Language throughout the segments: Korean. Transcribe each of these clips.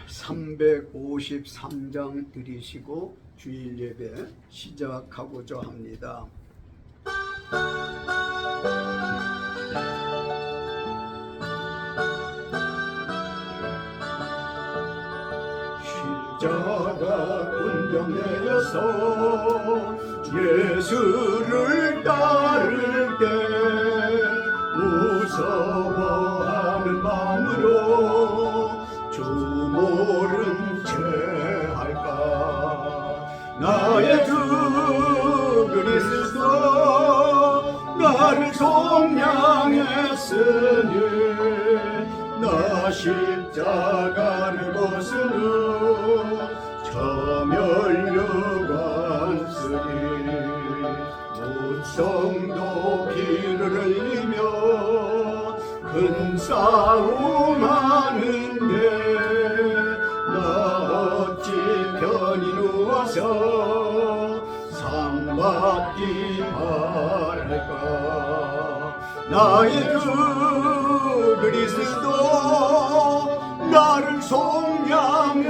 353장 들이시고 주일 예배 시작하고자 합니다. 십자가 군병 내려서 예수를 따를 때 무서워하는 마음으로 주 모른 채 할까. 나의 주 그리스도 나를 속량했으니 나 십자가를 벗으러 저 멸류관쓰리 무성도 피를 흘리며 큰 싸움 하는데 나 어찌 편히 누워서 상 받기 바랄까. 나의 주 그리스도 나를 속량했으니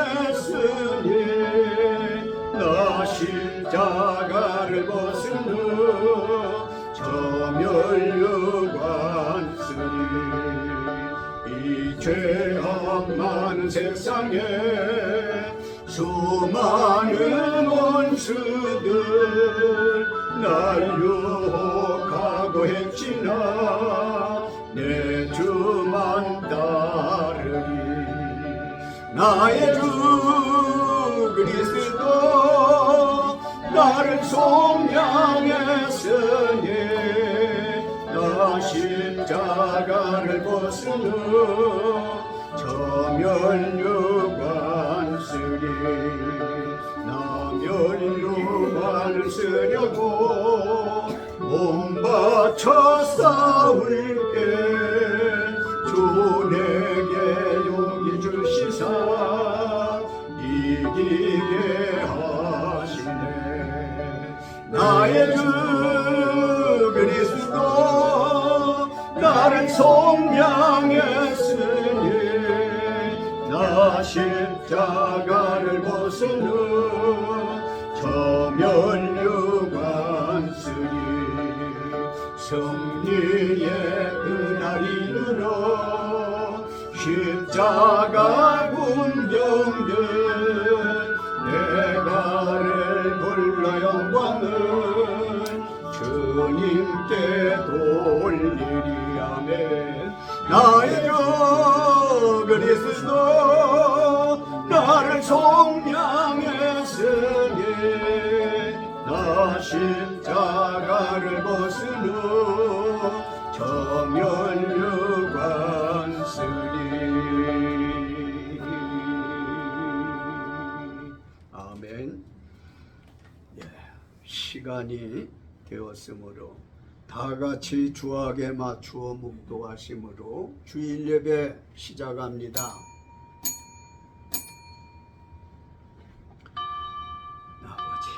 나 십자가를 벗으러 저 멸류관쓰리 이 죄악 많은 세상에 수많은 원수들 날 유혹하고 했지나 내 주만 따르리. 나의 주 그리스도 나를 속량했으니 나 십자가를 벗으러 저 멸류관쓰리 나 멸류관을 쓰려고 몸 바쳐 싸울게 주 내게 용기 주시사 이기게 하시네. 나의 주 그리스도 나를 속량했으니 나 십자가를 벗으러 저 멸류관쓰리 승리의 그날 이르러 십자가 군병들 내가를 불러 영광을 주님께 돌리리. 아멘. 나의 주 그리스도 나를 속량했으니 나 십자가를 벗으러 저 멸류관쓰리. 아멘. 시간이 되었으므로 다같이 주악에 맞추어 묵도하심으로 주일 예배 시작합니다. 아버지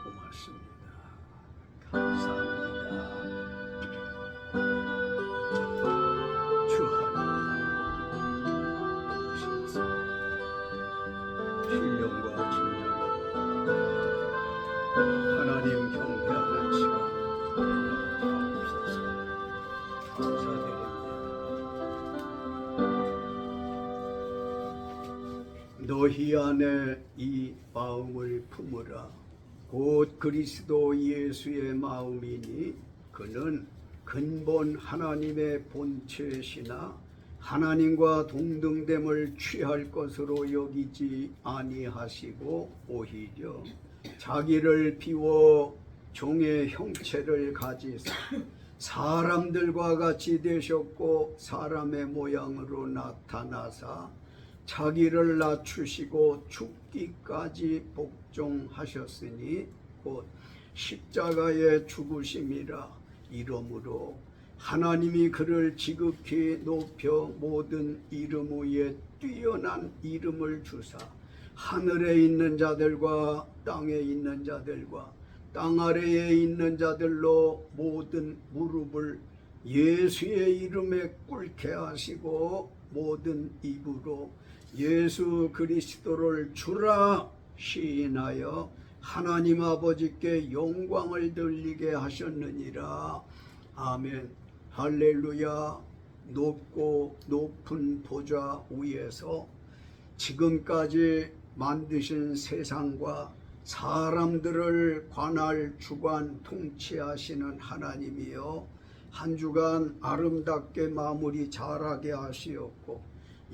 고맙습니다. 감사합니다. 주 하나님 신령과 증령 하나님 경배하는 시간 감사드립니다. 너희 안에 이 마음을 품으라. 곧 그리스도 예수의 마음이니 그는 근본 하나님의 본체시나 하나님과 동등됨을 취할 것으로 여기지 아니하시고 오히려 자기를 비워 종의 형체를 가지사 사람들과 같이 되셨고 사람의 모양으로 나타나사 자기를 낮추시고 죽기까지 복종하셨으니 곧 십자가의 죽으심이라. 이러므로 하나님이 그를 지극히 높여 모든 이름 위에 뛰어난 이름을 주사 하늘에 있는 자들과 땅에 있는 자들과 땅 아래에 있는 자들로 모든 무릎을 예수의 이름에 꿇게 하시고 모든 입으로 예수 그리스도를 주라 시인하여 하나님 아버지께 영광을 돌리게 하셨느니라. 아멘. 할렐루야. 높고 높은 보좌 위에서 지금까지 만드신 세상과 사람들을 관할 주관 통치하시는 하나님이여, 한 주간 아름답게 마무리 잘하게 하시었고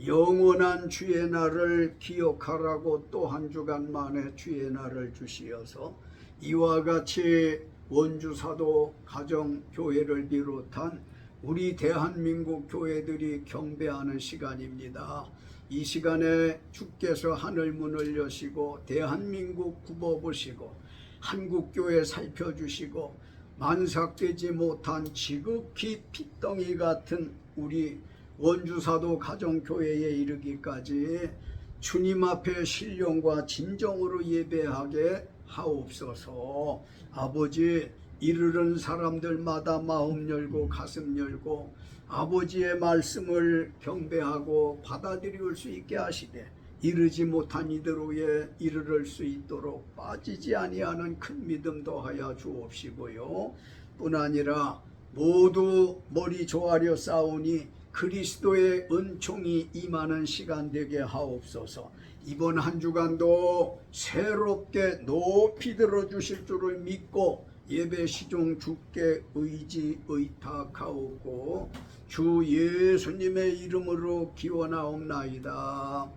영원한 주의 날을 기억하라고 또 한 주간 만에 주의 날을 주시어서 이와 같이 원주사도 가정교회를 비롯한 우리 대한민국 교회들이 경배하는 시간입니다. 이 시간에 주께서 하늘 문을 여시고 대한민국 굽어보시고 한국교회 살펴주시고 만삭되지 못한 지극히 핏덩이 같은 우리 원주사도 가정교회에 이르기까지 주님 앞에 신령과 진정으로 예배하게 하옵소서. 아버지, 이르는 사람들마다 마음 열고 가슴 열고 아버지의 말씀을 경배하고 받아들일 수 있게 하시되 이르지 못한 이들 위에 이르를 수 있도록 빠지지 아니하는 큰 믿음 더하여 주옵시고요. 뿐 아니라 모두 머리 조아려 싸우니 그리스도의 은총이 임하는 시간 되게 하옵소서. 이번 한 주간도 새롭게 높이 들어주실 줄을 믿고 예배 시종 주께 의지 의탁하옵고 주 예수님의 이름으로 기원하옵나이다.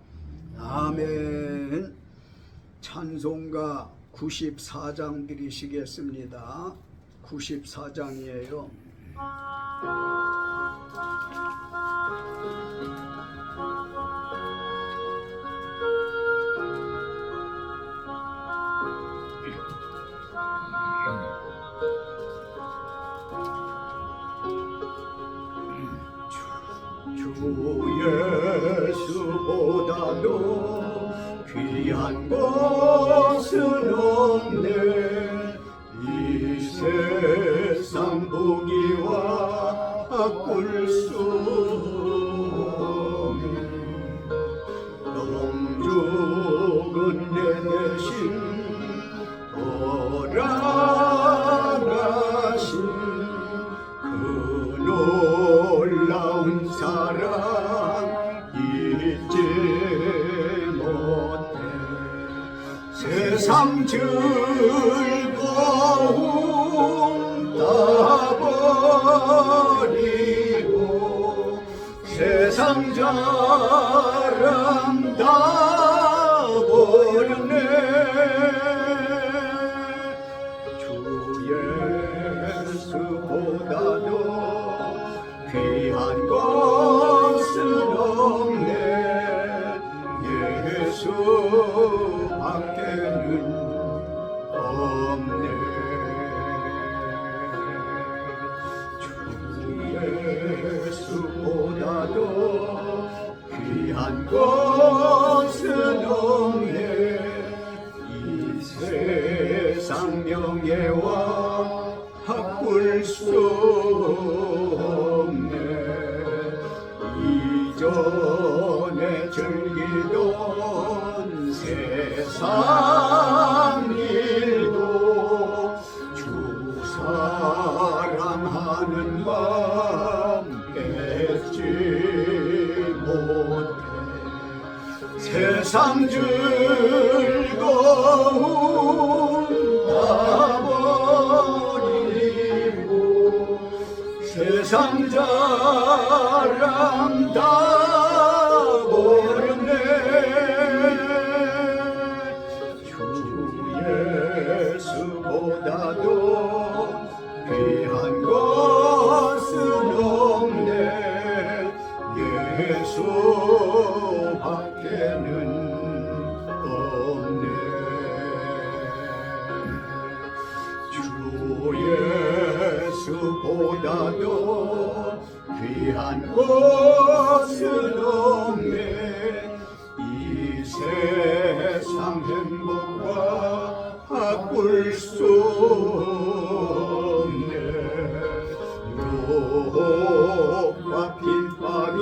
아멘. 찬송가 94장 드리시겠습니다. 94장이에요. 주 예수보다도 귀한 것은 없네. 이 세상 보기와 바꿀 수 없네. 영죽은 내 대신 돌아가신 그 놀라운 사랑 잊지 못해. 세상 즐거움 다 버리고 세상 자랑 다 버렸네. 주 예수보다도 귀한 것은 없네. 예수 밖에는 없네. 주 예수보다도 귀한 것은 없네. 이 세상 명예와 바꿀 수 없네. 이전에 즐기던 세상 일도 주 사랑하는 마음 뺏지 못해. 세상 즐거움 다 버리고 세상 자랑 다 버렸네. 주 예수보다도 귀한 것은 없네. 예수 밖에는 없네. 주 예수보다도 귀한 것은 없네. 이 세상 행복과 바꿀 수 없네. 유혹과 핍박이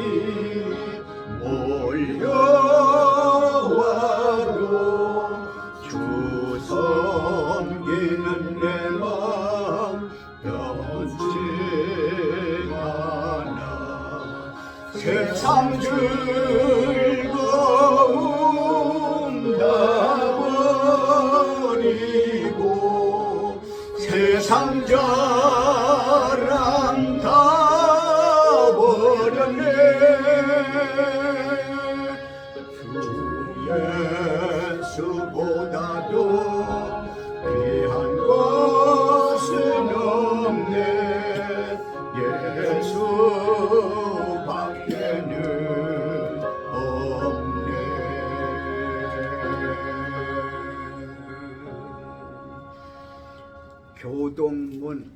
교동문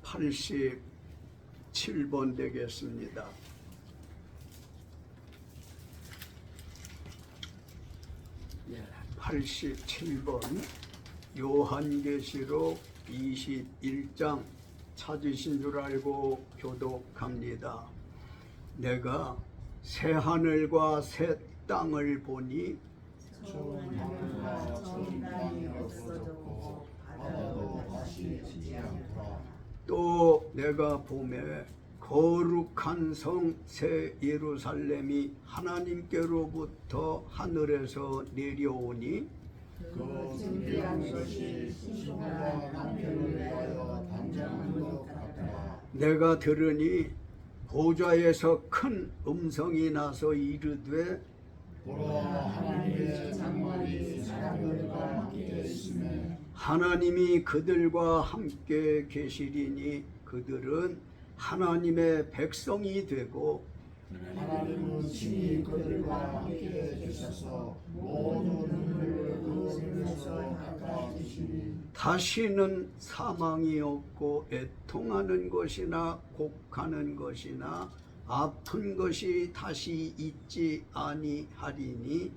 87번 되겠습니다. 87번 요한계시록 21장 찾으신 줄 알고 교독합니다. 내가 새 하늘과 새 땅을 보니 좋은 하늘과 좋은 땅이 없어졌고 바다도 다시 있지 않더라. 또 내가 보매 거룩한 성 새 예루살렘이 하나님께로부터 하늘에서 내려오니 그 준비한 것이 신부가 남편을 위하여 단장한 것 같더라. 내가 들으니 보좌에서 큰 음성이 나서 이르되 보라, 하나님의 장막이 사람들과 함께 있으며 하나님이 그들과 함께 계시리니 그들은 하나님의 백성이 되고 하나님은 친히 그들과 함께 계셔서 모든 눈을 그들에서 닦아주시니 다시는 사망이 없고 애통하는 것이나 곡하는 것이나 아픈 것이 다시 있지 아니하리니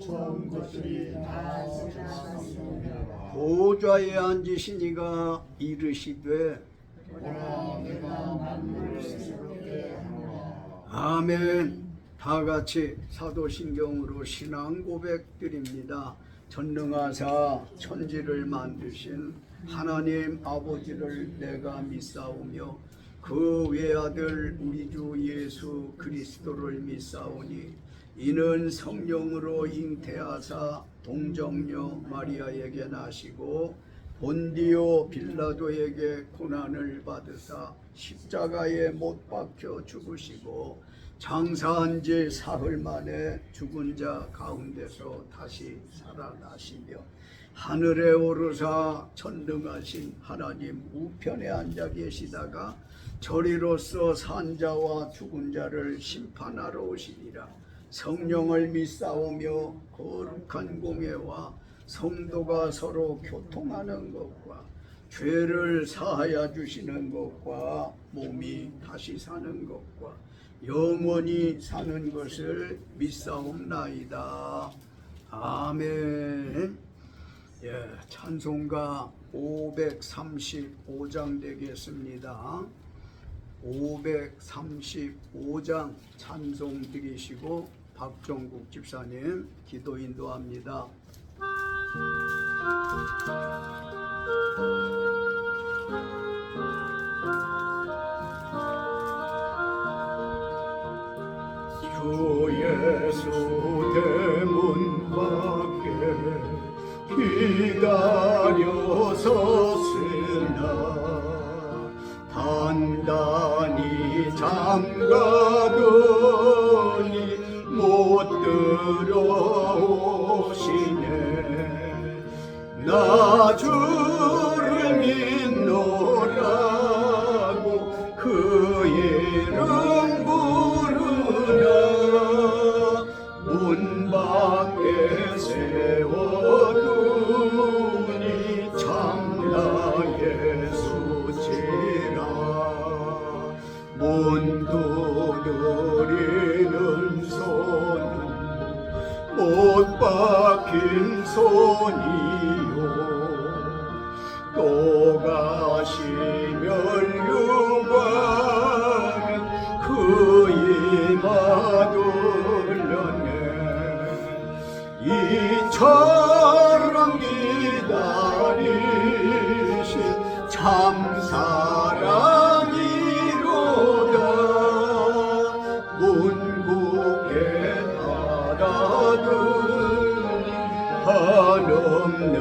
처음 것들이 다 지나갔으니라. 보좌에 앉으신 이가 이르시되 보라, 내가 만물을 새롭게 하노라. 아멘. 다 같이 사도신경으로 신앙 고백 드립니다. 전능하사 천지를 만드신 하나님 아버지를 내가 믿사오며 그 외아들 우리 주 예수 그리스도를 믿사오니 이는 성령으로 잉태하사 동정녀 마리아에게 나시고 본디오 빌라도에게 고난을 받으사 십자가에 못 박혀 죽으시고 장사한 지 사흘 만에 죽은 자 가운데서 다시 살아나시며 하늘에 오르사 전능하신 하나님 우편에 앉아 계시다가 저리로서 산자와 죽은 자를 심판하러 오시리라. 성령을 믿사오며 거룩한 공회와 성도가 서로 교통하는 것과 죄를 사하여 주시는 것과 몸이 다시 사는 것과 영원히 사는 것을 믿사옵나이다. 아멘. 예, 찬송가 535장 되겠습니다. 535장 찬송 드리시고 박종국 집사님 기도 인도합니다. 주 예수 대문 밖에 기다려 섰으나 단단히 잠가더니 못 들어오시네. 나 주를 믿노라고 그 이름 부르라. 문 밖에 세워두니 참나 예수지라. 문 두드리는 손은 못 박힌 손이요 또 가시면 유방은 그 이마 둘러내. 이처럼 기다리신 참사랑이로다. 문국에 달아드니 한없는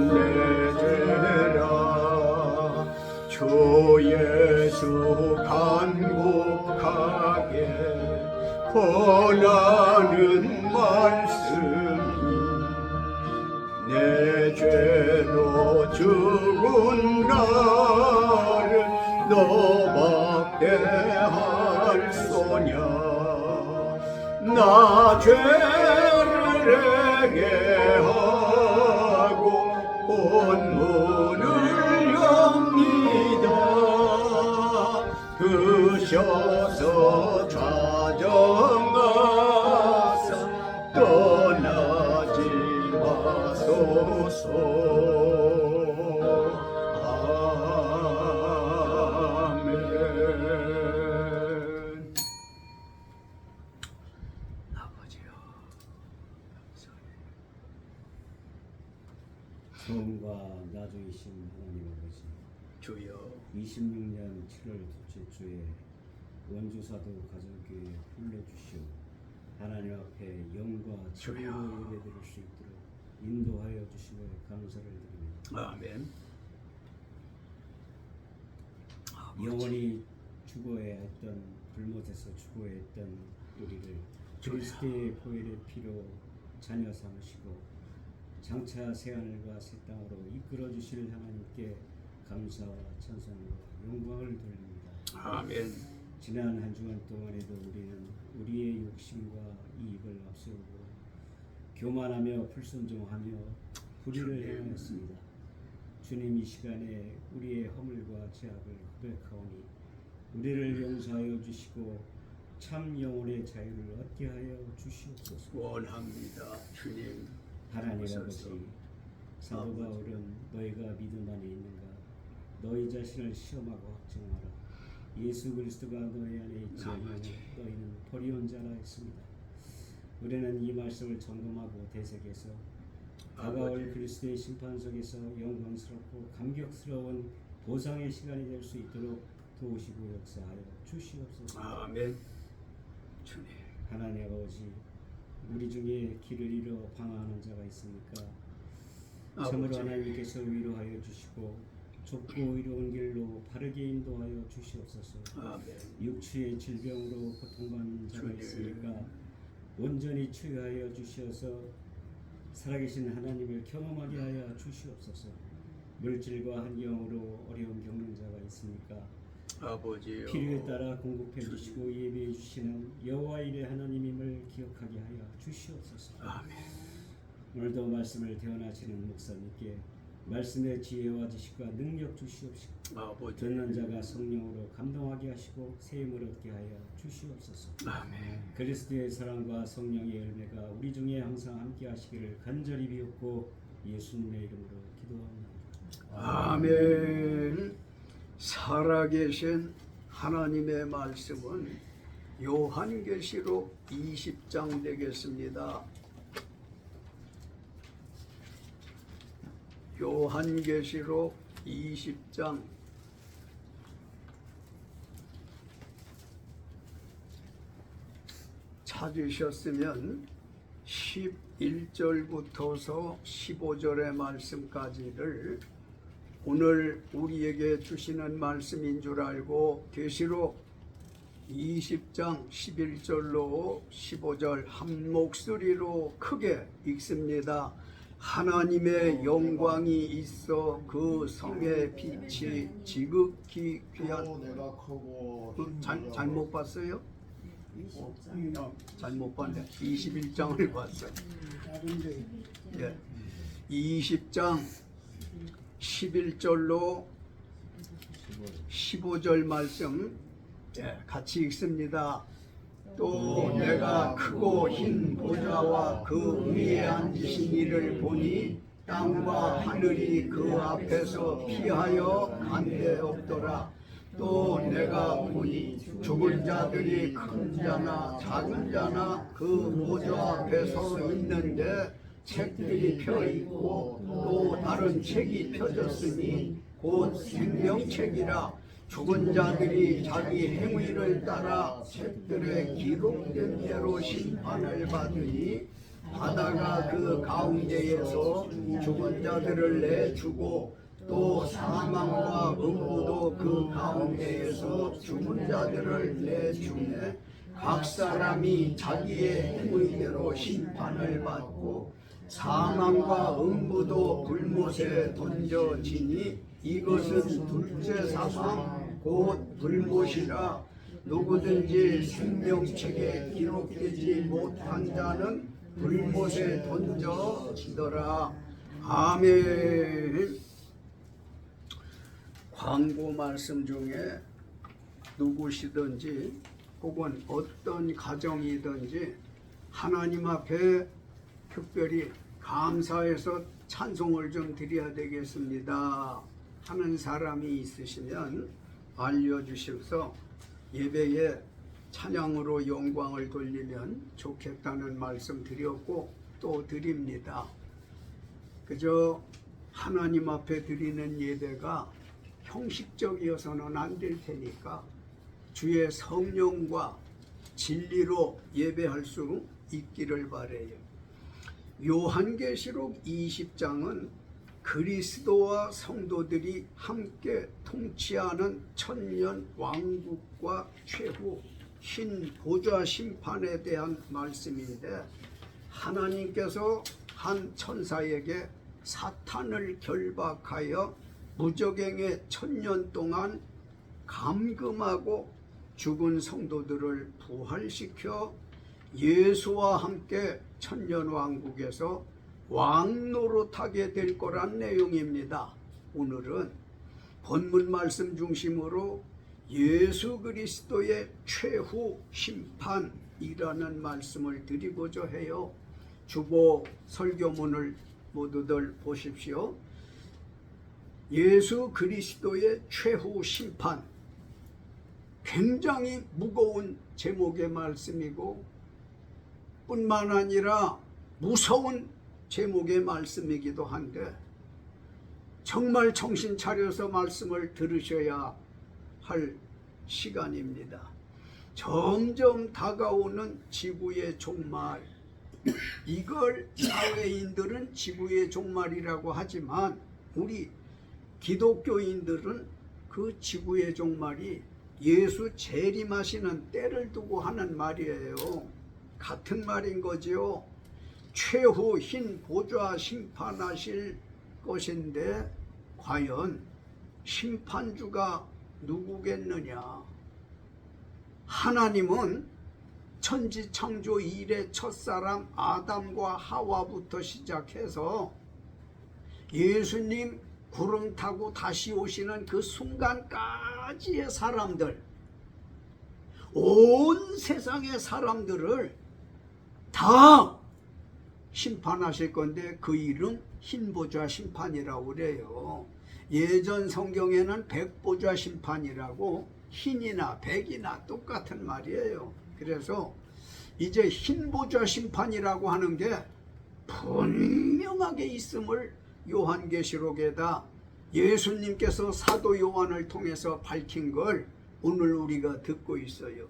내 죄라. 주 예수 간곡하게 권하는 말씀이 내 죄로 죽은 나를 너밖에 할 소냐. 나 죄를 회개하고 온 문을 엽니다. 그셔서 좌정하사 떠나지 마소서. 아멘. 아버지요, 처음과 나중이신 하나님 아버지, 주여, 26년 7월 둘째 주에 원주사도 가정교회 불러주시오. 하나님 앞에 영과 주여. 진리로 예배드릴 수 있도록 인도하여 주시며 감사를 드립니다. 아멘. 영원히 죽어야 했던, 불못에서 죽어야 했던 우리를 그리스도의 보혈의 피로 자녀 삼으시고 장차 새하늘과 새 땅으로 이끌어 주실 하나님께 감사와 찬송과 영광을 돌립니다. 아멘. 지난 한 주간 동안에도 우리는 우리의 욕심과 이익을 앞세우고 교만하며 불순종하며 불의를 행하였습니다. 주님, 이 시간에 우리의 허물과 죄악을 고백하오니 우리를 용서하여 주시고 참 영혼의 자유를 얻게 하여 주시옵소서. 원합니다, 주님. 하나님 하소서. 아버지, 사도 바울은 너희가 믿음 안에 있는가 너희 자신을 시험하고 확증하라. 예수 그리스도가 너희 안에 있지 아니하면 너희는 버리온 자라 했습니다. 우리는 이 말씀을 점검하고 되새겨서 다가올 그리스도의 심판석에서 영광스럽고 감격스러운 보상의 시간이 될 수 있도록 도우시고 역사하여 주시옵소서. 아멘. 주님. 하나님 아버지, 우리 중에 길을 잃어 방황하는 자가 있습니까? 참으로 아버지. 하나님께서 위로하여 주시고 좁고 어려운 길로 바르게 인도하여 주시옵소서. 아멘. 육추의 질병으로 고통받는 자가 주님. 있으니까 온전히 치유하여 주시어서 살아계신 하나님을 경험하게 하여 주시옵소서. 물질과 환경으로 어려움 겪는 자가 있으니까 아버지요. 필요에 따라 공급해 주시고 예배해 주시는 여호와 일의 하나님임을 기억하게 하여 주시옵소서. 아멘. 오늘도 말씀을 대언하시는 목사님께 말씀의 지혜와 지식과 능력 주시옵시고 아버지. 듣는 자가 성령으로 감동하게 하시고 새 힘을 얻게 하여 주시옵소서. 아멘. 그리스도의 사랑과 성령의 열매가 우리 중에 항상 함께 하시기를 간절히 비옵고 예수님의 이름으로 기도합니다. 아멘. 살아계신 하나님의 말씀은 요한계시록 20장 되겠습니다. 요한계시록 20장 찾으셨으면 11절부터서 15절의 말씀까지를 오늘 우리에게 주시는 말씀인 줄 알고 계시록 20장 11절로 15절 한 목소리로 크게 읽습니다. 하나님의 영광이 있어 그 성의 빛이 지극히 귀한. 내가 크고 잘못 봤어요? 잘못 봤네. 21장을 봤어요. 예. 20장 11절로 15절 말씀 같이 읽습니다. 또 내가 크고 흰 보좌와 그 위에 앉으신 이를 보니 땅과 하늘이 그 앞에서 피하여 간데 없더라. 또 내가 보니 죽은 자들이 큰 자나 작은 자나 그 보좌 앞에 서 있는데 책들이 펴 있고 또 다른 책이 펴졌으니 곧 생명책이라. 죽은 자들이 자기 행위를 따라 책들에 기록된 대로 심판을 받으니 바다가 그 가운데에서 죽은 자들을 내주고 또 사망과 음부도 그 가운데에서 죽은 자들을 내주매 각 사람이 자기의 행위대로 심판을 받고 사망과 음부도 불못에 던져지니 이것은 둘째 사망 곧 불못이라. 누구든지 생명책에 기록되지 못한 자는 불못에 던져지더라. 아멘. 광고 말씀 중에 누구시든지 혹은 어떤 가정이든지 하나님 앞에 특별히 감사해서 찬송을 좀 드려야 되겠습니다 하는 사람이 있으시면 알려주셔서 예배에 찬양으로 영광을 돌리면 좋겠다는 말씀 드렸고 또 드립니다. 그저 하나님 앞에 드리는 예배가 형식적이어서는 안 될 테니까 주의 성령과 진리로 예배할 수 있기를 바라요. 요한계시록 20장은 그리스도와 성도들이 함께 통치하는 천년 왕국과 최후 흰 보좌 심판에 대한 말씀인데, 하나님께서 한 천사에게 사탄을 결박하여 무적행에 천년 동안 감금하고 죽은 성도들을 부활시켜 예수와 함께 천년왕국에서 왕노릇하게 될 거란 내용입니다. 오늘은 본문 말씀 중심으로 예수 그리스도의 최후 심판이라는 말씀을 드리고자 해요. 주보 설교문을 모두들 보십시오. 예수 그리스도의 최후 심판, 굉장히 무거운 제목의 말씀이고 뿐만 아니라 무서운 제목의 말씀이기도 한데, 정말 정신 차려서 말씀을 들으셔야 할 시간입니다. 점점 다가오는 지구의 종말, 이걸 사회인들은 지구의 종말이라고 하지만 우리 기독교인들은 그 지구의 종말이 예수 재림하시는 때를 두고 하는 말이에요. 같은 말인 거지요. 최후 흰 보좌 심판하실 것인데 과연 심판주가 누구겠느냐? 하나님은 천지 창조 이래 첫사람 아담과 하와부터 시작해서 예수님 구름 타고 다시 오시는 그 순간까지의 사람들, 온 세상의 사람들을 다 심판하실 건데 그 이름 흰보좌 심판이라고 그래요. 예전 성경에는 백보좌 심판이라고, 흰이나 백이나 똑같은 말이에요. 그래서 이제 흰보좌 심판이라고 하는 게 분명하게 있음을 요한계시록에다 예수님께서 사도 요한을 통해서 밝힌 걸 오늘 우리가 듣고 있어요.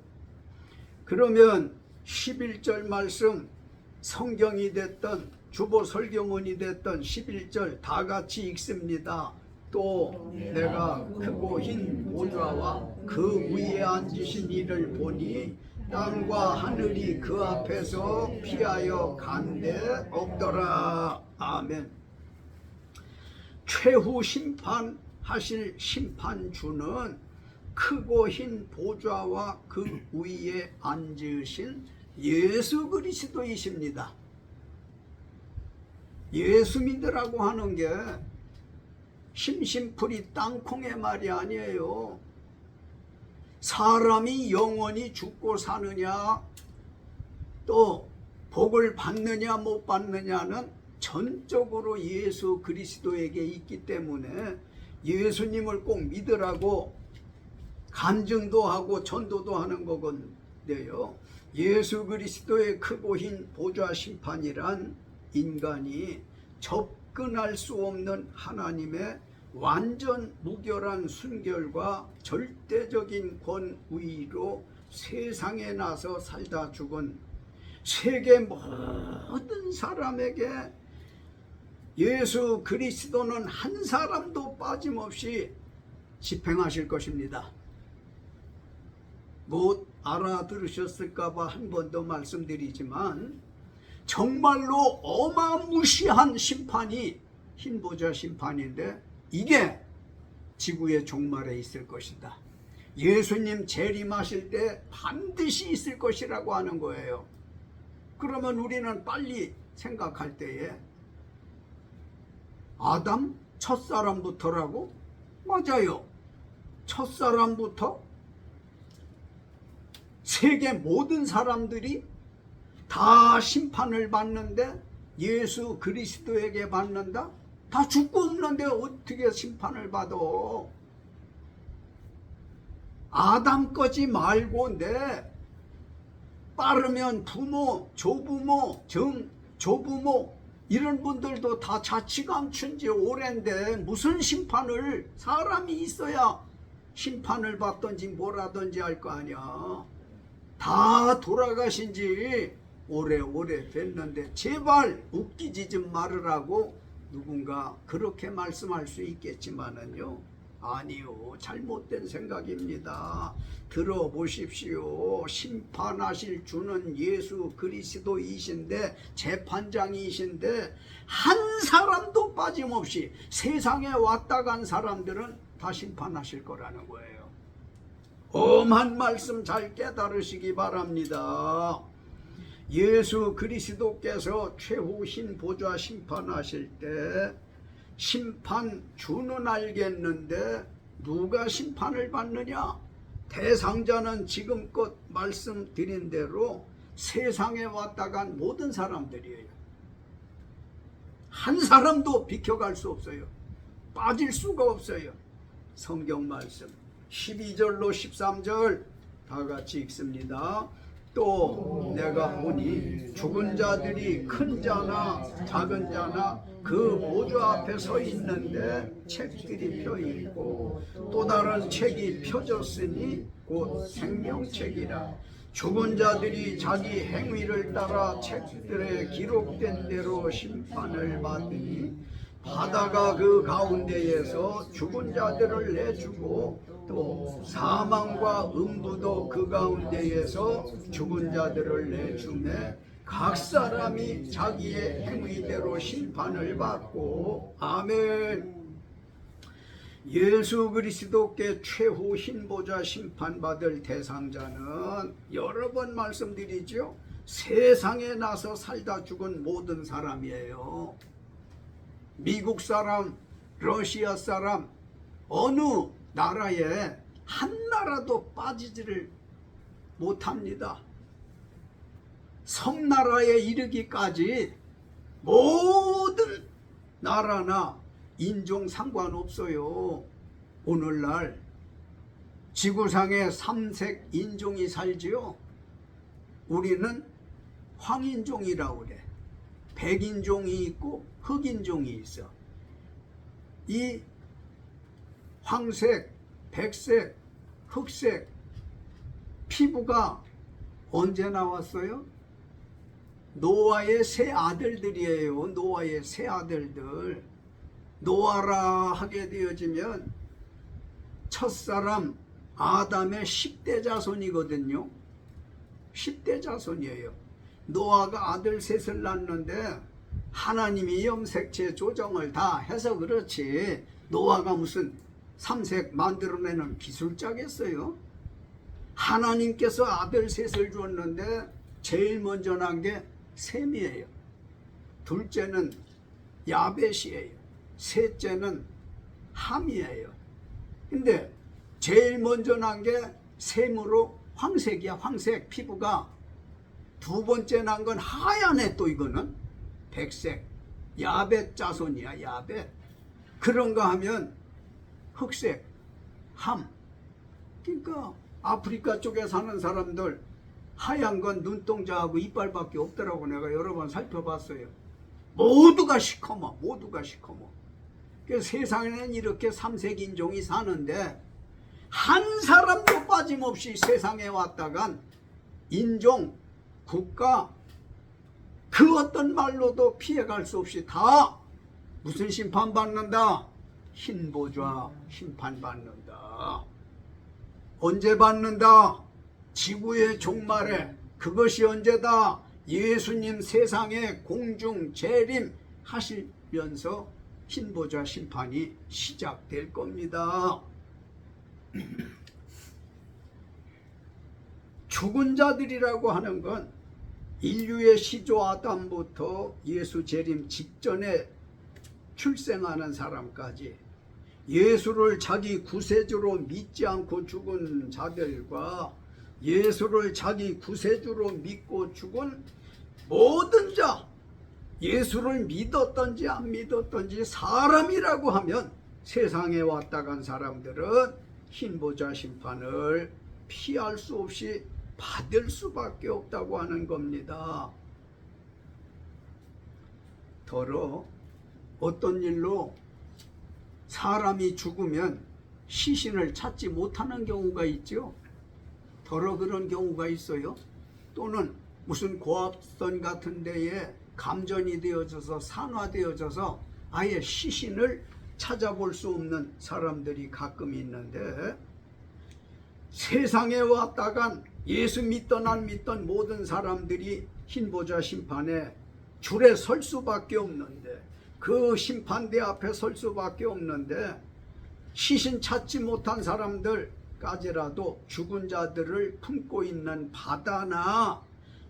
그러면 11절 말씀, 성경이 됐던 주보 설교문이 됐던 11절 다 같이 읽습니다. 또 내가 크고 흰 보좌와 그 위에 앉으신 이를 보니 땅과 하늘이 그 앞에서 피하여 간데 없더라. 아멘. 최후 심판하실 심판주는 크고 흰 보좌와 그 위에 앉으신 예수 그리스도이십니다. 예수 믿으라고 하는 게 심심풀이 땅콩의 말이 아니에요. 사람이 영원히 죽고 사느냐, 또 복을 받느냐 못 받느냐는 전적으로 예수 그리스도에게 있기 때문에 예수님을 꼭 믿으라고 간증도 하고 전도도 하는 거건데요. 예수 그리스도의 크고 흰 보좌 심판이란 인간이 접근할 수 없는 하나님의 완전 무결한 순결과 절대적인 권위로 세상에 나서 살다 죽은 세계 모든 사람에게 예수 그리스도는 한 사람도 빠짐없이 집행하실 것입니다. 못 알아들으셨을까봐 한 번 더 말씀드리지만 정말로 어마무시한 심판이 흰보좌 심판인데 이게 지구의 종말에 있을 것이다. 예수님 재림하실 때 반드시 있을 것이라고 하는 거예요. 그러면 우리는 빨리 생각할 때에 아담 첫사람부터라고? 맞아요. 첫사람부터 세계 모든 사람들이 다 심판을 받는데 예수 그리스도에게 받는다? 다 죽고 없는데 어떻게 심판을 받아? 아담 거지 말고 내 빠르면 부모, 조부모, 조부모 이런 분들도 다 자취감춘 지 오랜데 무슨 심판을, 사람이 있어야 심판을 받든지 뭐라든지 할 거 아니야. 다 돌아가신 지 오래 됐는데 제발 웃기지 좀 말으라고 누군가 그렇게 말씀할 수 있겠지만은요, 아니요, 잘못된 생각입니다. 들어보십시오. 심판하실 주는 예수 그리스도이신데, 재판장이신데 한 사람도 빠짐없이 세상에 왔다 간 사람들은 다 심판하실 거라는 거예요. 엄한 말씀 잘 깨달으시기 바랍니다. 예수 그리스도께서 최후신 보좌 심판하실 때 심판 주는 알겠는데 누가 심판을 받느냐? 대상자는 지금껏 말씀드린 대로 세상에 왔다 간 모든 사람들이에요. 한 사람도 비켜갈 수 없어요. 빠질 수가 없어요. 성경 말씀 12절로 13절 다 같이 읽습니다. 또 내가 보니 죽은 자들이 큰 자나 작은 자나 그 보좌 앞에 서 있는데 책들이 펴 있고 또 다른 책이 펴졌으니 곧 생명책이라. 죽은 자들이 자기 행위를 따라 책들에 기록된 대로 심판을 받으니 바다가 그 가운데에서 죽은 자들을 내주고 또 사망과 음부도 그 가운데에서 죽은 자들을 내주매 각 사람이 자기의 행위대로 심판을 받고. 아멘. 예수 그리스도께 최후 흰보좌 심판받을 대상자는 여러 번 말씀드리죠. 세상에 나서 살다 죽은 모든 사람이에요. 미국 사람, 러시아 사람, 어느 나라에 한 나라도 빠지지를 못합니다. 섬나라에 이르기까지 모든 나라나 인종 상관없어요. 오늘날 지구상에 3색 인종이 살지요. 우리는 황인종이라고 그래. 백인종이 있고 흑인종이 있어. 이 황색, 백색, 흑색 피부가 언제 나왔어요? 노아의 세 아들들이에요. 노아의 세 아들들. 노아라 하게 되어지면 첫사람 아담의 10대 자손이거든요. 10대 자손이에요. 노아가 아들 셋을 낳는데 하나님이 염색체 조정을 다 해서 그렇지 노아가 무슨 삼색 만들어내는 기술자겠어요? 하나님께서 아들 셋을 주었는데 제일 먼저 난 게 셈이에요. 둘째는 야벳이에요. 셋째는 함이에요. 근데 제일 먼저 난 게 셈으로 황색이야. 황색 피부가. 두 번째 난 건 하얀애. 또 이거는 백색 야벳 자손이야. 야벳. 그런가 하면 흑색 함. 그러니까 아프리카 쪽에 사는 사람들 하얀 건 눈동자하고 이빨밖에 없더라고. 내가 여러 번 살펴봤어요. 모두가 시커머. 모두가 시커머. 그래서 세상에는 이렇게 삼색 인종이 사는데 한 사람도 빠짐없이 세상에 왔다간 인종, 국가 그 어떤 말로도 피해갈 수 없이 다 무슨 심판받는다? 흰보좌 심판받는다. 언제 받는다? 지구의 종말에. 그것이 언제다? 예수님 세상에 공중 재림 하시면서 흰보좌 심판이 시작될 겁니다. 죽은 자들이라고 하는 건 인류의 시조 아담부터 예수 재림 직전에 출생하는 사람까지 예수를 자기 구세주로 믿지 않고 죽은 자들과 예수를 자기 구세주로 믿고 죽은 모든 자, 예수를 믿었던지 안 믿었던지 사람이라고 하면 세상에 왔다 간 사람들은 흰보자 심판을 피할 수 없이 받을 수밖에 없다고 하는 겁니다. 더러 어떤 일로 사람이 죽으면 시신을 찾지 못하는 경우가 있죠. 더러 그런 경우가 있어요. 또는 무슨 고압선 같은 데에 감전이 되어져서 산화되어져서 아예 시신을 찾아볼 수 없는 사람들이 가끔 있는데, 세상에 왔다 간 예수 믿던 안 믿던 모든 사람들이 흰보자 심판에 줄에 설 수밖에 없는데, 그 심판대 앞에 설 수밖에 없는데, 시신 찾지 못한 사람들까지라도 죽은 자들을 품고 있는 바다나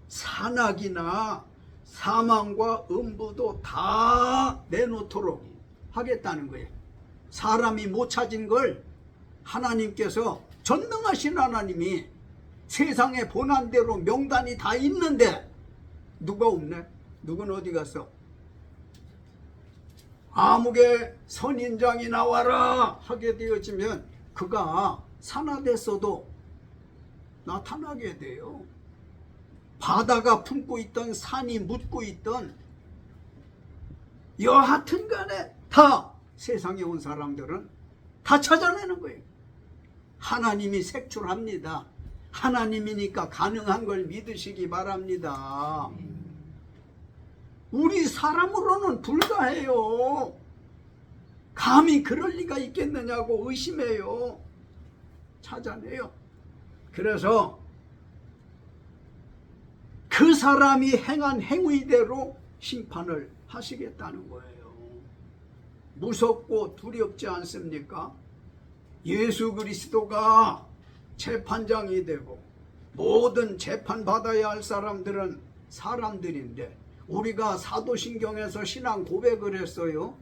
산악이나 사망과 음부도 다 내놓도록 하겠다는 거예요. 사람이 못 찾은 걸 하나님께서, 전능하신 하나님이 세상에 본한 대로 명단이 다 있는데 누가 없네? 누군 어디 갔어? 아무개 선인장이 나와라 하게 되어지면 그가 산화됐어도 나타나게 돼요. 바다가 품고 있던 산이 묻고 있던 여하튼 간에 다 세상에 온 사람들은 다 찾아내는 거예요. 하나님이 색출합니다. 하나님이니까 가능한 걸 믿으시기 바랍니다. 우리 사람으로는 불가해요. 감히 그럴 리가 있겠느냐고 의심해요. 찾아내요. 그래서 그 사람이 행한 행위대로 심판을 하시겠다는 거예요. 무섭고 두렵지 않습니까? 예수 그리스도가 재판장이 되고 모든 재판받아야 할 사람들은 사람들인데, 우리가 사도신경에서 신앙 고백을 했어요.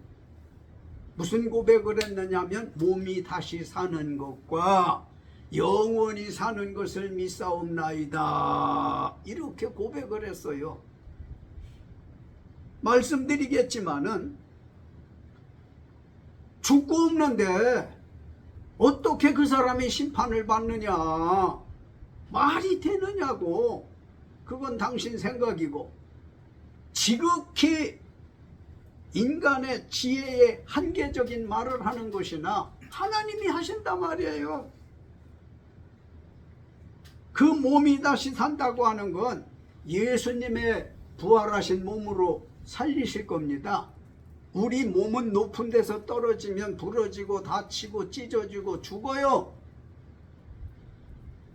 무슨 고백을 했느냐면 몸이 다시 사는 것과 영원히 사는 것을 믿사옵나이다, 이렇게 고백을 했어요. 말씀드리겠지만은 죽고 없는데 어떻게 그 사람이 심판을 받느냐, 말이 되느냐고. 그건 당신 생각이고, 지극히 인간의 지혜의 한계적인 말을 하는 것이나 하나님이 하신단 말이에요. 그 몸이 다시 산다고 하는 건 예수님의 부활하신 몸으로 살리실 겁니다. 우리 몸은 높은 데서 떨어지면 부러지고 다치고 찢어지고 죽어요.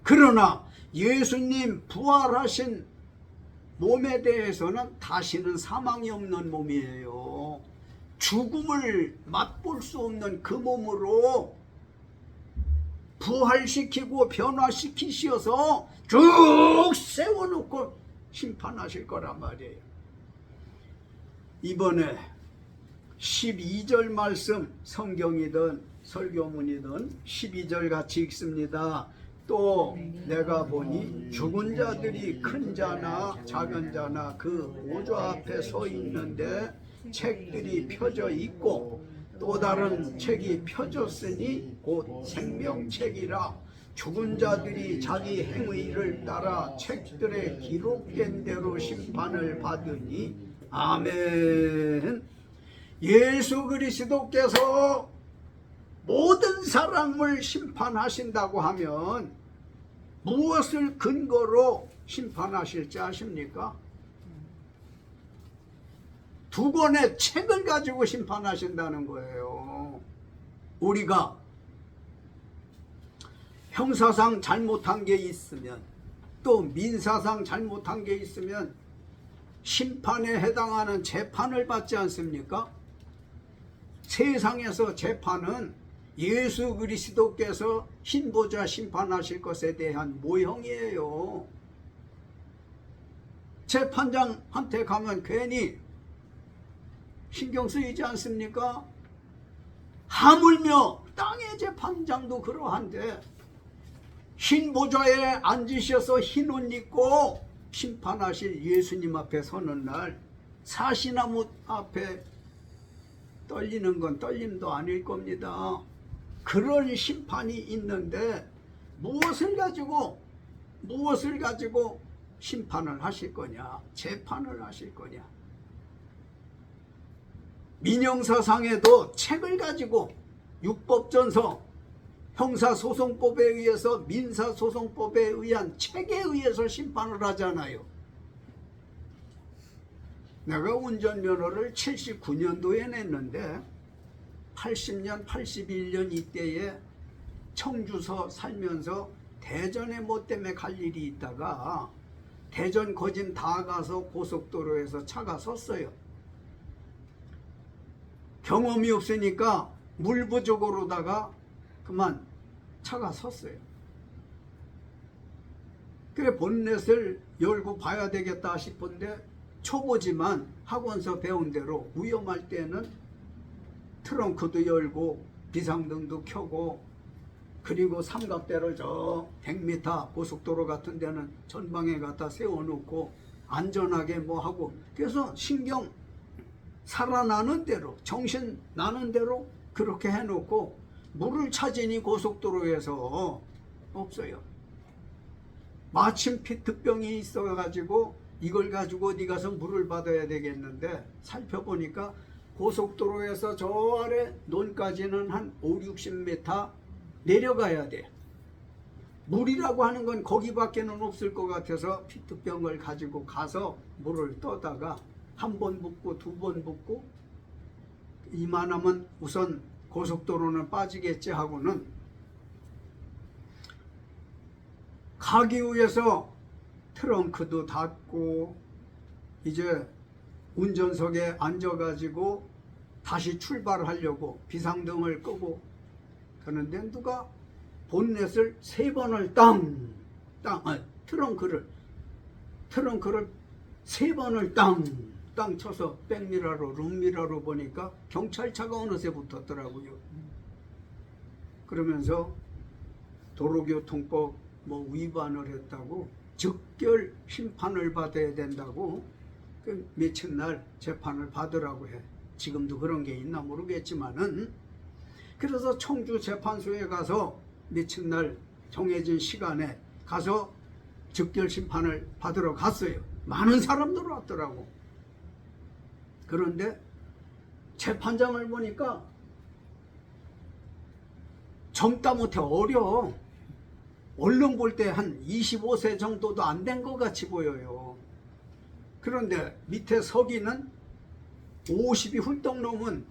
그러나 예수님 부활하신 몸에 대해서는 다시는 사망이 없는 몸이에요. 죽음을 맛볼 수 없는 그 몸으로 부활시키고 변화시키셔서 쭉 세워놓고 심판하실 거란 말이에요. 이번에 12절 말씀, 성경이든 설교문이든 12절 같이 읽습니다. 또 내가 보니 죽은 자들이 큰 자나 작은 자나 그 보좌 앞에 서 있는데 책들이 펴져 있고 또 다른 책이 펴졌으니 곧 생명책이라. 죽은 자들이 자기 행위를 따라 책들에 기록된 대로 심판을 받으니. 아멘. 예수 그리스도께서 모든 사람을 심판하신다고 하면 무엇을 근거로 심판하실지 아십니까? 두 권의 책을 가지고 심판하신다는 거예요. 우리가 형사상 잘못한 게 있으면, 또 민사상 잘못한 게 있으면 심판에 해당하는 재판을 받지 않습니까? 세상에서 재판은 예수 그리스도께서 흰보자 심판하실 것에 대한 모형이에요. 재판장한테 가면 괜히 신경 쓰이지 않습니까? 하물며 땅의 재판장도 그러한데 흰 보좌에 앉으셔서 흰 옷 입고 심판하실 예수님 앞에 서는 날 사시나무 앞에 떨리는 건 떨림도 아닐 겁니다. 그런 심판이 있는데 무엇을 가지고 심판을 하실 거냐, 재판을 하실 거냐. 민형사상에도 책을 가지고 육법전서 형사소송법에 의해서 민사소송법에 의한 책에 의해서 심판을 하잖아요. 내가 운전면허를 79년도에 냈는데 80년, 81년 이때에 청주서 살면서 대전에 뭐 때문에 갈 일이 있다가 대전 거진 다 가서 고속도로에서 차가 섰어요. 경험이 없으니까 물 부족으로다가 그만 차가 섰어요. 그래 본넷을 열고 봐야 되겠다 싶은데 초보지만 학원서 배운 대로 위험할 때는 트렁크도 열고 비상등도 켜고 그리고 삼각대를 저 100m 고속도로 같은 데는 전방에 갖다 세워놓고 안전하게 뭐 하고 그래서 신경 살아나는 대로 정신 나는 대로 그렇게 해놓고 물을 찾으니 고속도로에서 없어요. 마침 피트병이 있어가지고 이걸 가지고 어디 가서 물을 받아야 되겠는데 살펴보니까 고속도로에서 저 아래 논까지는 한 5, 60m 내려가야 돼. 물이라고 하는 건 거기밖에는 없을 것 같아서 피트병을 가지고 가서 물을 떠다가 한 번 붓고 두 번 붓고 이만하면 우선 고속도로는 빠지겠지 하고는 가기 위해서 트렁크도 닫고 이제 운전석에 앉아가지고 다시 출발하려고 비상등을 끄고 그런데 누가 본넷을 3번을 트렁크를 3번을 땅 쳐서 백미러로 룸미러로 보니까 경찰차가 어느새 붙었더라고요. 그러면서 도로교통법 뭐 위반을 했다고 즉결 심판을 받아야 된다고 그 며칠 날 재판을 받으라고 해. 지금도 그런 게 있나 모르겠지만은 그래서 청주 재판소에 가서 며칠 날 정해진 시간에 가서 즉결 심판을 받으러 갔어요. 많은 사람들 왔더라고. 그런데 재판장을 보니까 젊다 못해 어려. 얼른 볼 때 한 25세 정도도 안 된 것 같이 보여요. 그런데 밑에 서기는 50이 훌쩍 넘은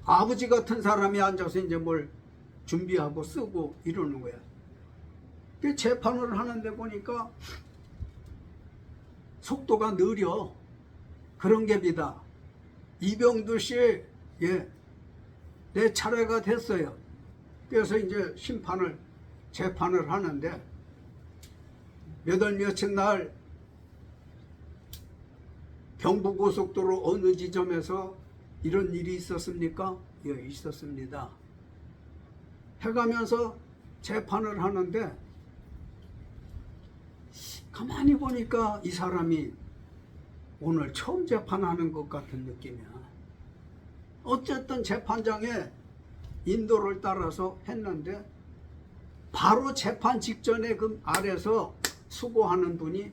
아버지 같은 사람이 앉아서 이제 뭘 준비하고 쓰고 이러는 거야. 그 재판을 하는데 보니까 속도가 느려. 그런 게비다. 이병두 씨, 내 차례가 됐어요. 그래서 이제 재판을 하는데 며칠 날 경부고속도로 어느 지점에서 이런 일이 있었습니까? 예, 있었습니다. 해가면서 재판을 하는데 가만히 보니까 이 사람이 오늘 처음 재판하는 것 같은 느낌이야. 어쨌든 재판장의 인도를 따라서 했는데 바로 재판 직전에 그 아래서 수고하는 분이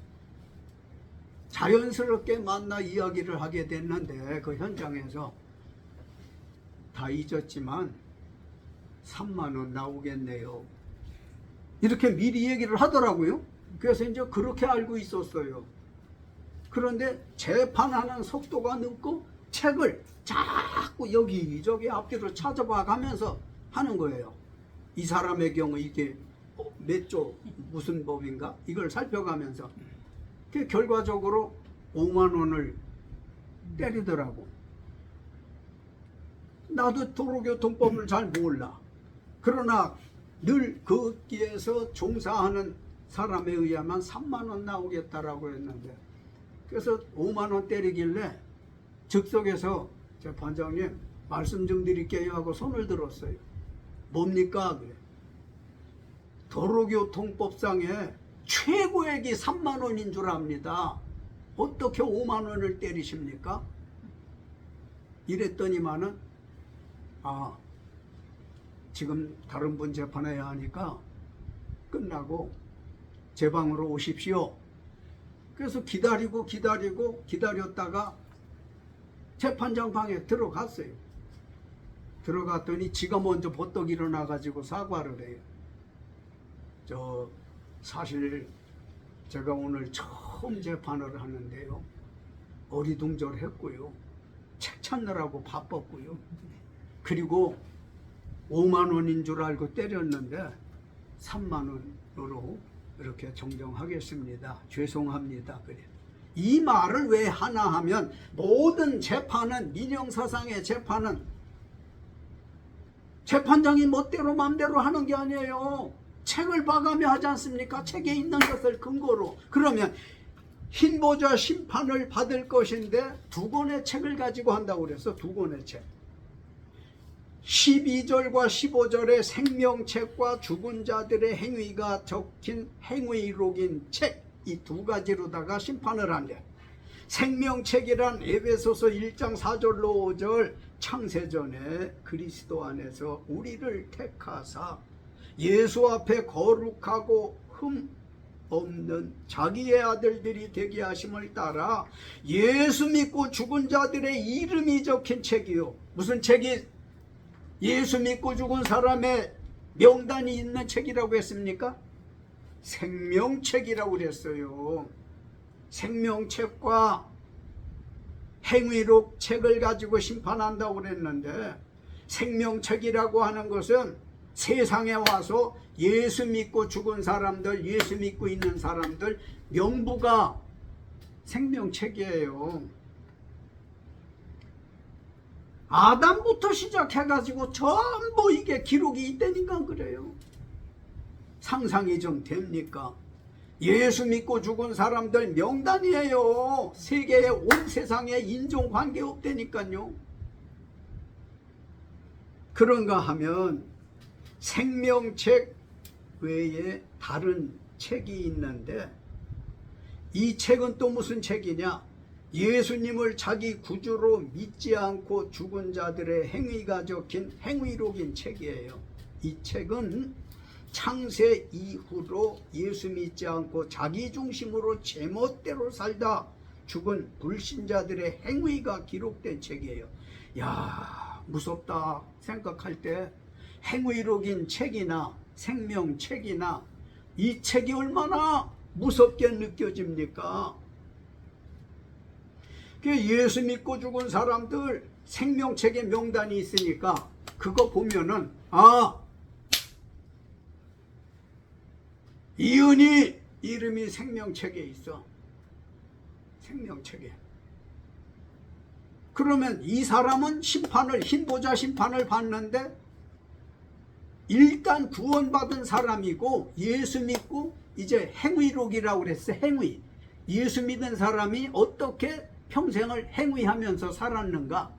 자연스럽게 만나 이야기를 하게 됐는데 그 현장에서 다 잊었지만 3만 원 나오겠네요. 이렇게 미리 얘기를 하더라고요. 그래서 이제 그렇게 알고 있었어요. 그런데 재판하는 속도가 늦고 책을 자꾸 여기저기 앞뒤로 찾아봐 가면서 하는 거예요. 이 사람의 경우 이게 몇 조 무슨 법인가 이걸 살펴가면서 그 결과적으로 5만 원을 때리더라고. 나도 도로교통법을 잘 몰라. 그러나 늘 거기에서 종사하는 사람에 의하면 3만 원 나오겠다라고 했는데 그래서 5만 원 때리길래 즉석에서 재판장님 말씀 좀 드릴게요 하고 손을 들었어요. 뭡니까? 그래. 도로교통법상에 최고액이 3만 원인 줄 압니다. 어떻게 5만 원을 때리십니까? 이랬더니만은 지금 다른 분 재판해야 하니까 끝나고 제 방으로 오십시오. 그래서 기다렸다가 재판장 방에 들어갔어요. 들어갔더니 지가 먼저 버떡 일어나가지고 사과를 해요. 사실 제가 오늘 처음 재판을 하는데요. 어리둥절했고요. 책 찾느라고 바빴고요. 그리고 5만 원인 줄 알고 때렸는데 3만 원으로 이렇게 정정하겠습니다. 죄송합니다. 그래. 이 말을 왜 하나 하면 모든 재판은 민형사상의 재판은 재판장이 멋대로 맘대로 하는 게 아니에요. 책을 봐가며 하지 않습니까? 책에 있는 것을 근거로. 그러면 흰보자 심판을 받을 것인데 2권의 책을 가지고 한다고 그랬어. 2권의 책. 12절과 15절에 생명책과 죽은 자들의 행위가 적힌 행위록인 책, 이 2가지로다가 심판을 한대. 생명책이란 에베소서 1장 4절로 5절, 창세전에 그리스도 안에서 우리를 택하사 예수 앞에 거룩하고 흠 없는 자기의 아들들이 되게 하심을 따라 예수 믿고 죽은 자들의 이름이 적힌 책이요. 무슨 책이 예수 믿고 죽은 사람의 명단이 있는 책이라고 했습니까? 생명책이라고 그랬어요. 생명책과 행위록 책을 가지고 심판한다고 그랬는데, 생명책이라고 하는 것은 세상에 와서 예수 믿고 죽은 사람들, 예수 믿고 있는 사람들 명부가 생명책이에요. 아담부터 시작해가지고 전부 이게 기록이 있다니까 그래요. 상상이 좀 됩니까? 예수 믿고 죽은 사람들 명단이에요. 세계의 온 세상에 인종 관계 없다니까요. 그런가 하면 생명책 외에 다른 책이 있는데, 이 책은 또 무슨 책이냐? 예수님을 자기 구주로 믿지 않고 죽은 자들의 행위가 적힌 행위록인 책이에요. 이 책은 창세 이후로 예수 믿지 않고 자기 중심으로 제멋대로 살다 죽은 불신자들의 행위가 기록된 책이에요. 야, 무섭다 생각할 때 행위록인 책이나 생명책이나 이 책이 얼마나 무섭게 느껴집니까? 예수 믿고 죽은 사람들 생명책에 명단이 있으니까 그거 보면은 이은희 이름이 생명책에 있어. 생명책에. 그러면 이 사람은 심판을, 흰보자 심판을 받는데 일단 구원받은 사람이고 예수 믿고 이제 행위록이라고 그랬어. 행위. 예수 믿은 사람이 어떻게 평생을 행위하면서 살았는가?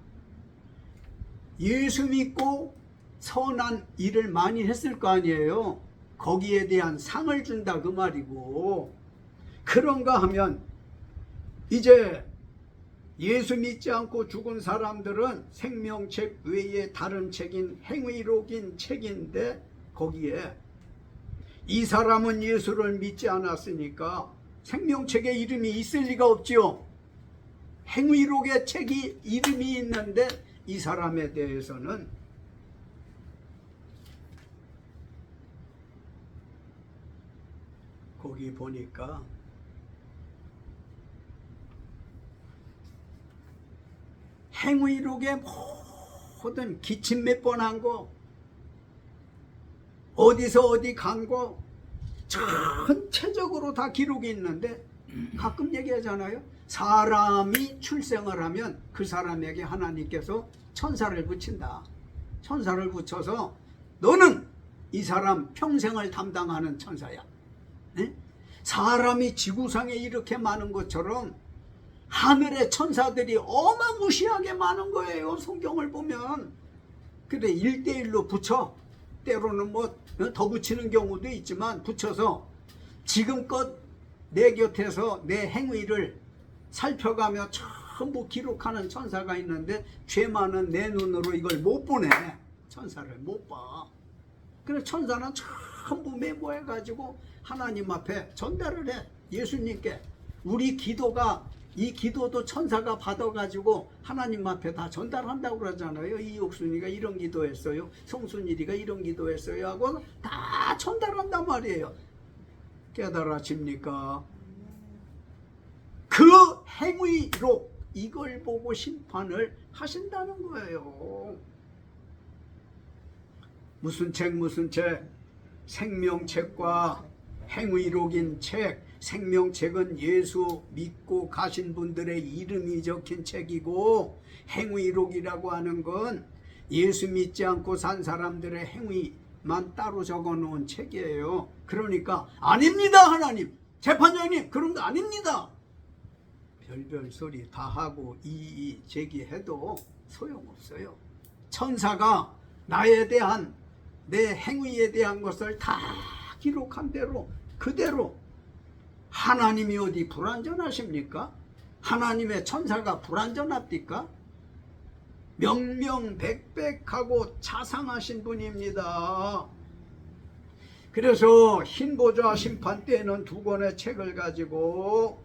예수 믿고 선한 일을 많이 했을 거 아니에요. 거기에 대한 상을 준다 그 말이고, 그런가 하면 이제 예수 믿지 않고 죽은 사람들은 생명책 외에 다른 책인 행위록인 책인데, 거기에 이 사람은 예수를 믿지 않았으니까 생명책에 이름이 있을 리가 없지요. 행위록의 책이 이름이 있는데 이 사람에 대해서는 거기 보니까 행위록의 모든 기침 몇 번 한 거, 어디서 어디 간 거 전체적으로 다 기록이 있는데, 가끔 얘기하잖아요. 사람이 출생을 하면 그 사람에게 하나님께서 천사를 붙인다. 천사를 붙여서 너는 이 사람 평생을 담당하는 천사야. 네? 사람이 지구상에 이렇게 많은 것처럼 하늘의 천사들이 어마무시하게 많은 거예요. 성경을 보면. 그래 1대1로 붙여, 때로는 뭐 더 붙이는 경우도 있지만 붙여서 지금껏 내 곁에서 내 행위를 살펴가며 전부 기록하는 천사가 있는데 죄 많은 내 눈으로 이걸 못 보네. 천사를 못 봐. 그래 천사는 전부 메모해가지고 하나님 앞에 전달을 해. 예수님께. 우리 기도가, 이 기도도 천사가 받아가지고 하나님 앞에 다 전달한다고 그러잖아요. 이옥순이가 이런 기도했어요, 성순일이가 이런 기도했어요 하고 다 전달한단 말이에요. 깨달아집니까? 그 행위로 이걸 보고 심판을 하신다는 거예요. 무슨 책, 생명책과 행위록인 책. 생명책은 예수 믿고 가신 분들의 이름이 적힌 책이고, 행위록이라고 하는 건 예수 믿지 않고 산 사람들의 행위만 따로 적어 놓은 책이에요. 그러니까 아닙니다 하나님, 재판장님, 그런 거 아닙니다, 별별 소리 다 하고 이의 제기해도 소용없어요. 천사가 나에 대한, 내 행위에 대한 것을 다 기록한 대로 그대로. 하나님이 어디 불완전하십니까? 하나님의 천사가 불완전합니까? 명명백백하고 자상하신 분입니다. 그래서 흰보좌 심판 때에는 두 권의 책을 가지고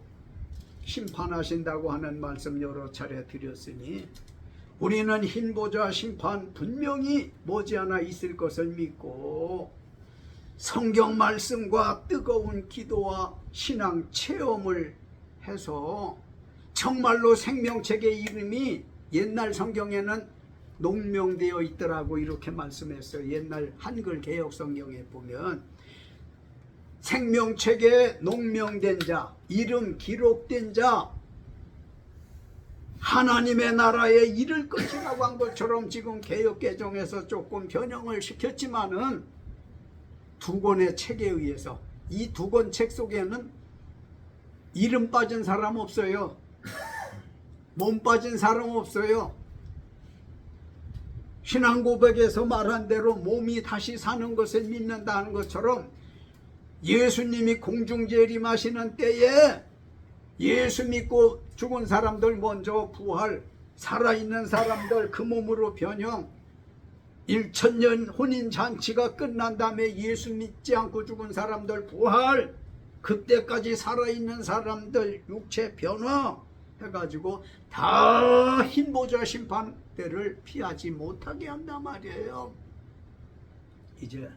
심판하신다고 하는 말씀 여러 차례 드렸으니, 우리는 흰보좌 심판 분명히 머지않아 있을 것을 믿고 성경 말씀과 뜨거운 기도와 신앙 체험을 해서 정말로 생명책의 이름이 옛날 성경에는 농명되어 있더라고, 이렇게 말씀했어요. 옛날 한글 개혁 성경에 보면 생명책에 농명된 자, 이름 기록된 자, 하나님의 나라에 이를 것이라고 한 것처럼 지금 개혁 개정에서 조금 변형을 시켰지만은 두 권의 책에 의해서, 이 두 권 책 속에는 이름 빠진 사람 없어요. 몸 빠진 사람 없어요. 신앙 고백에서 말한 대로 몸이 다시 사는 것을 믿는다는 것처럼 예수님이 공중재림하시는 때에 예수 믿고 죽은 사람들 먼저 부활, 살아있는 사람들 그 몸으로 변형, 1000년 혼인잔치가 끝난 다음에 예수 믿지 않고 죽은 사람들 부활, 그때까지 살아있는 사람들 육체 변화 해가지고 다 흰보좌 심판 때를 피하지 못하게 한단 말이에요. 이제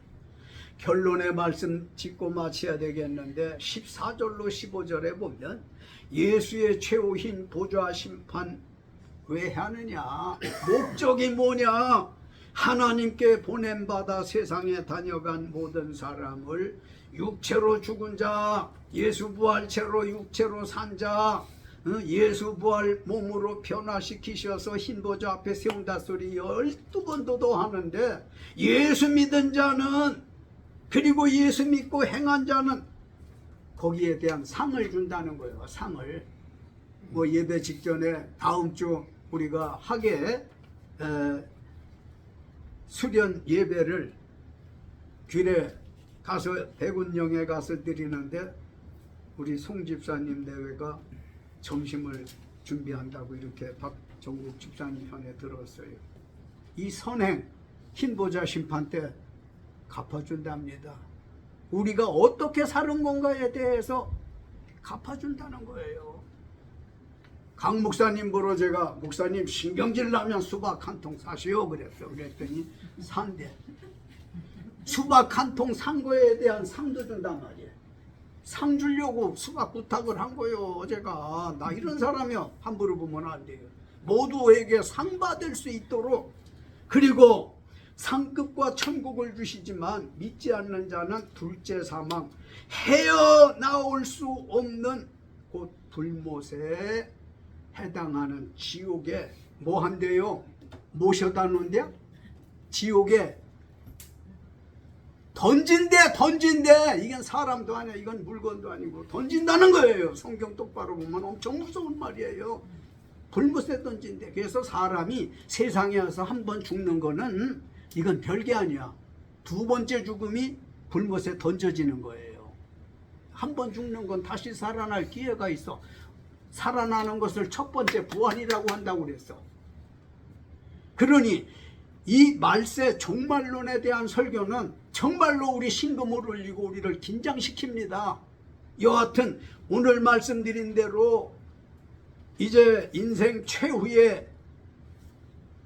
결론의 말씀 짚고 마쳐야 되겠는데, 14절로 15절에 보면 예수의 최후 흰보좌 심판 왜 하느냐, 목적이 뭐냐, 하나님께 보냄받아 세상에 다녀간 모든 사람을 육체로 죽은 자, 예수 부활체로 육체로 산 자, 예수 부활 몸으로 변화시키셔서 흰보좌 앞에 세운다 소리 12번 도도하는데, 예수 믿은 자는, 그리고 예수 믿고 행한 자는 거기에 대한 상을 준다는 거예요. 상을. 뭐 예배 직전에 다음 주 우리가 하게 수련 예배를 길에 가서 백운영에 가서 드리는데, 우리 송 집사님 내외가 점심을 준비한다고 이렇게 박정국 집사님 편에 들었어요. 이 선행 흰보좌 심판 때 갚아준답니다. 우리가 어떻게 사는 건가에 대해서 갚아준다는 거예요. 강 목사님 보러 제가, 목사님 신경질 나면 수박 한 통 사시오 그랬어. 그랬더니 산대. 수박 한 통 산 거에 대한 상도 준단 말이에요. 상 주려고 수박 부탁을 한 거예요. 제가 나 이런 사람이요, 함부로 보면 안 돼요. 모두에게 상 받을 수 있도록. 그리고 상급과 천국을 주시지만 믿지 않는 자는 둘째 사망, 헤어나올 수 없는 곧 불못에 해당하는 지옥에 뭐 한대요? 모셔다 놓은데 지옥에 던진대. 이건 사람도 아니야. 이건 물건도 아니고 던진다는 거예요. 성경 똑바로 보면 엄청 무서운 말이에요. 불못에 던진대. 그래서 사람이 세상에 와서 한 번 죽는 거는 이건 별게 아니야. 두 번째 죽음이 불못에 던져지는 거예요. 한 번 죽는 건 다시 살아날 기회가 있어. 살아나는 것을 첫 번째 부활이라고 한다고 그랬어. 그러니 이 말세 종말론에 대한 설교는 정말로 우리 심금을 울리고 우리를 긴장시킵니다. 여하튼 오늘 말씀드린 대로 이제 인생 최후의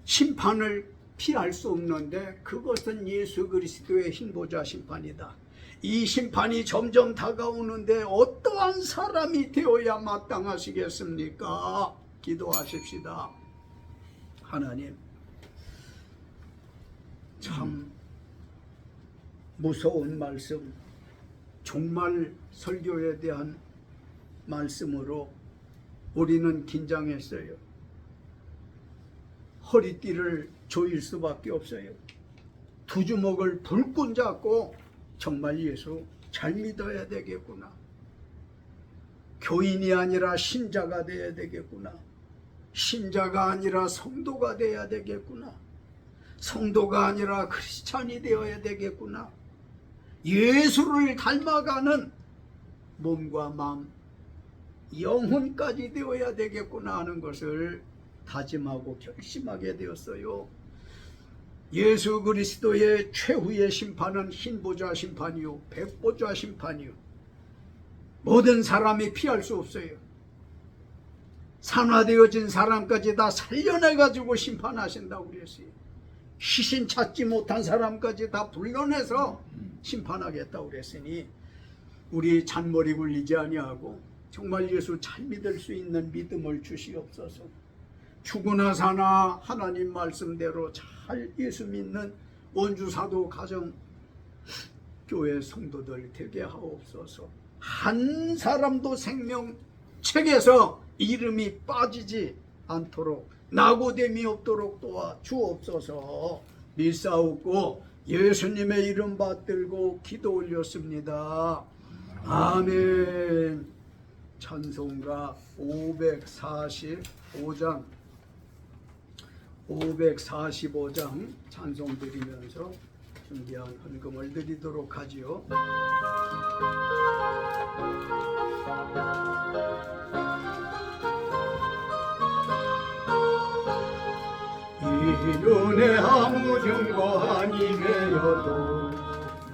심판을 피할 수 없는데 그것은 예수 그리스도의 흰보자 심판이다. 이 심판이 점점 다가오는데 어떠한 사람이 되어야 마땅하시겠습니까? 기도하십시다. 하나님, 참 무서운 말씀, 종말 설교에 대한 말씀으로 우리는 긴장했어요. 허리띠를 조일 수밖에 없어요. 두 주먹을 불끈 잡고 정말 예수 잘 믿어야 되겠구나. 교인이 아니라 신자가 돼야 되겠구나. 신자가 아니라 성도가 돼야 되겠구나. 성도가 아니라 크리스찬이 되어야 되겠구나. 예수를 닮아가는 몸과 마음, 영혼까지 되어야 되겠구나 하는 것을 다짐하고 결심하게 되었어요. 예수 그리스도의 최후의 심판은 흰보자 심판이요 백보자 심판이요. 모든 사람이 피할 수 없어요. 산화되어진 사람까지 다 살려내가지고 심판하신다고 그랬어요. 시신 찾지 못한 사람까지 다 불러내서 심판하겠다고 그랬으니 우리 잔머리 굴리지 아니하고 정말 예수 잘 믿을 수 있는 믿음을 주시옵소서. 죽으나 사나 하나님 말씀대로 잘 예수 믿는 원주사도 가정 교회 성도들 되게 하옵소서. 한 사람도 생명책에서 이름이 빠지지 않도록 낙오됨이 없도록 도와 주옵소서. 밀사옵고 예수님의 이름 받들고 기도 올렸습니다. 아멘. 찬송가 545장 찬송 드리면서 준비한 헌금을 드리도록 하지요. 이눈에 아무 증거 아니매여도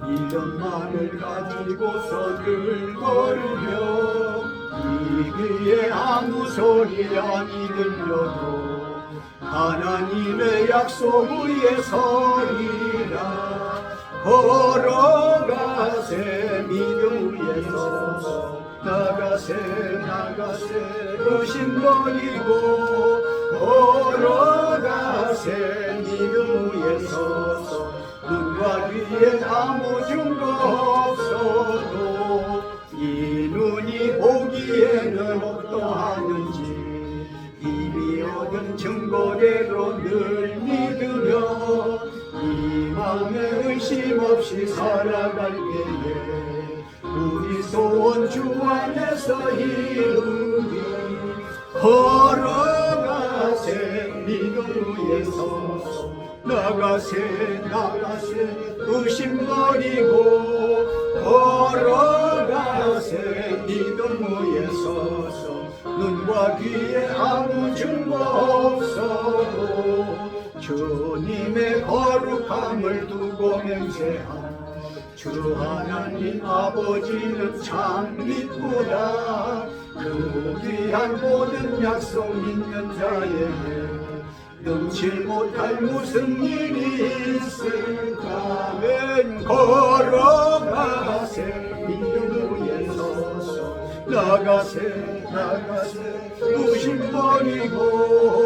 믿음만을 가지고서 늘 걸으며 이 귀에 아무 소리 아니 들려도 하나님의 약속 위에 서리라. 걸어가세 믿음 위에 서서 나가세 의심 버리고 걸어가세 믿음 위에 서서 눈과 귀에 아무 증거 없어도 이 눈이 보기에는 어떠하는지 입이 얻은 증거대로 늘 믿으며 이 마음에 의심 없이 살아갈 때에 우리 소원 주 안에서 이루니 걸어가세 믿음 위에 서서 나가세 의심 버리고 걸어가세 믿음 위에 서서 눈과 귀에 아무 증거 없어도 주님의 거룩함을 두고 맹세한 주 하나님 아버지는 참 믿구나. 그 귀한 모든 약속 믿는 자에게 넘지 못할 무슨 일이 있을까. 맨 걸어가세 믿음 위에 서서 나가세 의심 버리고